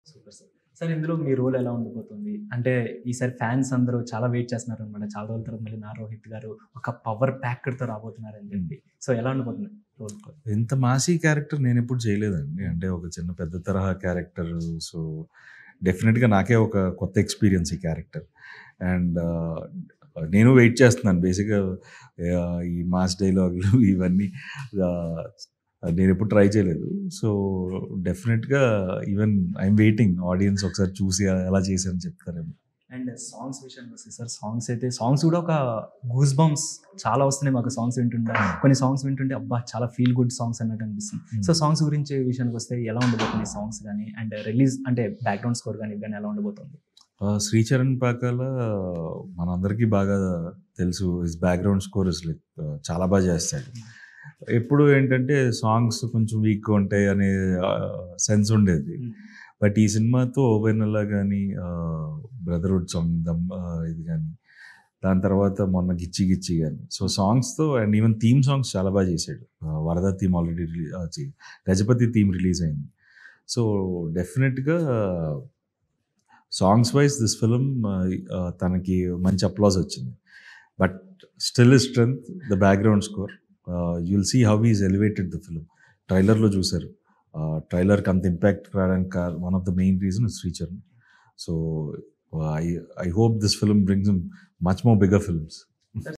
Super sir. Sir ఇందులో మీ role ఎలా ఉండబోతుంది? అంటే ఈసారి ఫ్యాన్స్ అందరూ చాలా వెయిట్ చేస్తున్నారనమాట. చాలా రోజుల తర్వాత మళ్ళీ 'రోహిత్' గారు ఒక పవర్ ప్యాక్డ్‌తో రాబోతున్నారని హ్మ్. చెప్పి. సో, ఎలా ఉండబోతుంది రోల్? ఇంత మాసీ క్యారెక్టర్ నేనెప్పుడు చేయలేదండి. అంటే ఒక చిన్న పెద్ద తరహా క్యారెక్టర్. సో, డెఫినిట్‌గా నాకే ఒక కొత్త ఎక్స్‌పీరియన్స్ ఈ క్యారెక్టర్. అండ్ నేను వెయిట్ చేస్తున్నాను బేసిక్‌గా ఈ మాస్ డైలాగులు ఇవన్నీ ఆహ్, నేనెప్పుడు ట్రై చేయలేదు. సో, డెఫినిట్‌గా ఈవెన్ ఐయామ్ వెయిటింగ్ ఆడియన్స్ ఒకసారి చూసి ఎలా చేశానని చెప్తారేమో. అండ్ సాంగ్స్ విషయానికొస్తే సార్ సాంగ్స్ కూడా ఒక గూస్ బంప్స్ చాలా వస్తున్నాయి మాకు సాంగ్స్ వింటుంటే. కొన్ని సాంగ్స్ వింటుంటే అబ్బా! చాలా ఫీల్ గుడ్ సాంగ్స్ అన్నట్టు అనిపిస్తుంది. సో, సాంగ్స్ గురించి విషయానికొస్తే ఎలా ఉండబోతుంది సాంగ్స్ గాని? అండ్ రిలీజ్ అంటే బ్యాక్‌గ్రౌండ్ స్కోర్ గాని, ఇవి గాని ఎలా ఉండబోతుంది? 'శ్రీచరణ్ పాకాల' మనందరికీ బాగా తెలుసు. His background score is like చాలా చేస్తాడు. ఎప్పుడు ఏంటంటే సాంగ్స్ కొంచెం వీక్‌గా ఉంటాయి అనే సెన్స్ ఉండేది. బట్ ఈ సినిమాతో 'ఓవెన్నెల' గాని, 'బ్రదర్‌హుడ్' సాంగ్ ఇది గాని, దాని తర్వాత మొన్న 'గిచ్చి గిచ్చి' గాని. సో, సాంగ్స్‌తో అండ్ ఈవెన్ థీమ్ సాంగ్స్ చాలా చేశాడు. 'వరద' theme already 'Gajapathi' theme release అయింది. సో, డెఫినిట్‌గా సాంగ్స్ వైస్ దిస్ ఫిల్మ్ తనకి మంచి అప్లాజ్ వచ్చింది. But still is strength the background score. You'll see how he's elevated the film. ట్రైలర్‌లో చూసారు. ట్రైలర్‌కి అంత ఇంపాక్ట్ రావడానికి one of the main reason is Sricharan. So, I hope this film brings him much more bigger films.